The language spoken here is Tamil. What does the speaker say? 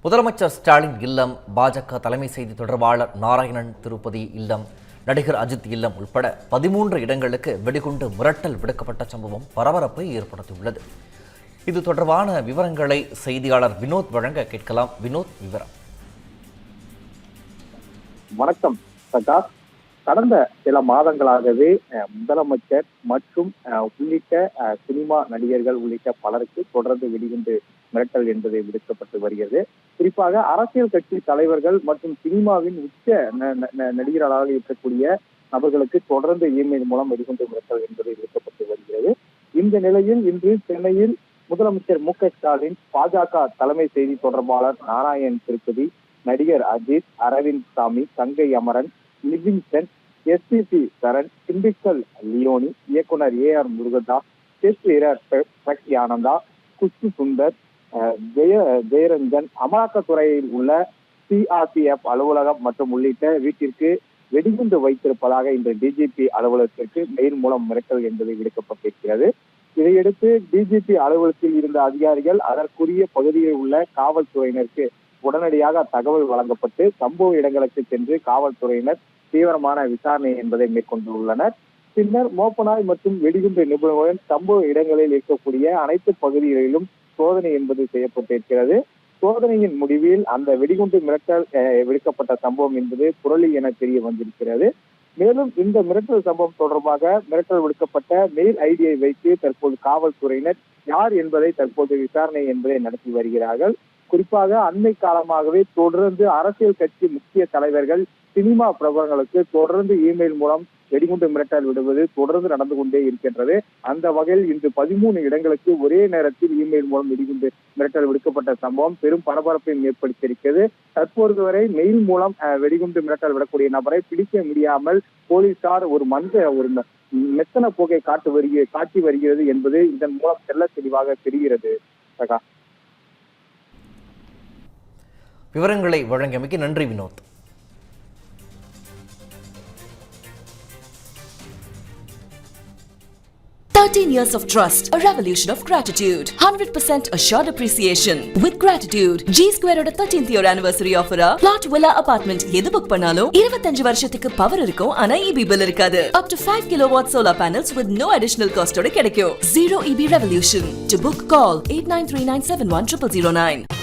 முதலமைச்சர் ஸ்டாலின் இல்லம், பாஜக தலைமை செய்தி தொடர்பாளர் நாராயணன் திருப்பதி இல்லம், நடிகர் அஜித் இல்லம் உள்பட 13 இடங்களுக்கு வெடிகுண்டு மிரட்டல் விடுக்கப்பட்ட சம்பவம் பரபரப்பை ஏற்படுத்தியுள்ளது. இது தொடர்பான விவரங்களை செய்தியாளர் வினோத் வழங்க கேட்கலாம். வினோத், விவரம். வணக்கம் பிரகாஷ். கடந்த சில மாதங்களாகவே முதலமைச்சர் மற்றும் உள்ளிட்ட சினிமா நடிகர்கள் உள்ளிட்ட பலருக்கு தொடர்ந்து வெடிகுண்டு மிரட்டல் என்பது விடுக்கப்பட்டு வருகிறது. குறிப்பாக அரசியல் கட்சி தலைவர்கள் மற்றும் சினிமாவின் உச்ச நடிகர்களாக இருக்கக்கூடிய நபர்களுக்கு தொடர்ந்து இமெயில் மூலம் வெடிகுண்டு மிரட்டல் என்பது விடுக்கப்பட்டு வருகிறது. இந்த நிலையில் இன்று சென்னையில் முதலமைச்சர் மு.க.ஸ்டாலின், பாஜக தலைமை செய்தி தொடர்பாளர் நாராயணன் திருப்பதி, நடிகர் அஜித், அரவிந்த் சாமி, தங்கை அமரன், லிவிங்ஸ்டன், எஸ்பிசி சரண், சிண்டிக்கல் லியோனி, இயக்குனர் ஏ.ஆர். முருகதாஸ், டெஸ்ட் வீரர் பிரக்தி ஆனந்தா, குஷ்பு சுந்தர், ஜெயரஞ்சன், அமலாக்கத்துறையில் உள்ள சிஆர்பிஎஃப் அலுவலகம் மற்றும் உள்ளிட்ட வீட்டிற்கு வெடிகுண்டு வைத்திருப்பதாக இன்று டிஜிபி அலுவலகத்திற்கு மெயில் மூலம் மிரட்டல் என்பது விடுக்கப்பட்டிருக்கிறது. இதையடுத்து டிஜிபி அலுவலகத்தில் இருந்த அதிகாரிகள் அதற்குரிய பகுதியில் உள்ள காவல்துறையினருக்கு உடனடியாக தகவல் வழங்கப்பட்டு சம்பவ இடங்களுக்கு சென்று காவல்துறையினர் தீவிரமான விசாரணை என்பதை மேற்கொண்டுள்ளனர். பின்னர் மோப்பனாய் மற்றும் வெடிகுண்டு நிபுணர்களுடன் சம்பவ இடங்களில் இருக்கக்கூடிய அனைத்து பகுதிகளிலும் சோதனை என்பது செய்யப்பட்டிருக்கிறது. சோதனையின் முடிவில் அந்த வெடிகுண்டு மிரட்டல் விடுக்கப்பட்ட சம்பவம் என்பது புரளி என தெரிய வந்திருக்கிறது. மேலும் இந்த மிரட்டல் சம்பவம் தொடர்பாக மிரட்டல் விடுக்கப்பட்ட மெயில் ஐடியை வைத்து தற்போது காவல்துறையினர் யார் என்பதை தற்போது விசாரணை என்பதை நடத்தி வருகிறார்கள். குறிப்பாக அண்மை காலமாகவே தொடர்ந்து அரசியல் கட்சி முக்கிய தலைவர்கள், சினிமா பிரபலங்களுக்கு தொடர்ந்து இமெயில் மூலம் வெடிகுண்டு மிரட்டல் விடுவது தொடர்ந்து நடந்து கொண்டே இருக்கின்றது. அந்த வகையில் இன்று 13 இடங்களுக்கு ஒரே நேரத்தில் இமெயில் மூலம் வெடிகுண்டு மிரட்டல் விடுக்கப்பட்ட சம்பவம் பெரும் பரபரப்பை ஏற்படுத்தியிருக்கிறது. தற்போது வரை மெயில் மூலம் வெடிகுண்டு மிரட்டல் விடக்கூடிய நபரை பிடிக்க முடியாமல் போலீசார் ஒரு மெத்தன போக்கை காட்டி வருகிறது என்பது இதன் மூலம் தெல்ல தெளிவாக தெரிகிறது. விவரங்களை வழங்கியமைக்கு நன்றி Vinod. Years of trust, a revolution of gratitude, 100% assured appreciation. With gratitude, G Square oda 13th year anniversary offer plot villa apartment எது புக் பண்ணாலும் 25 வருஷத்துக்கு பவர் இருக்கும், ஆனா EB bill இருக்காது. Up to 5 kilowatt solar panels with no additional cost ஓட கிடைக்கும். Zero EB revolution. To book, call 8939710009.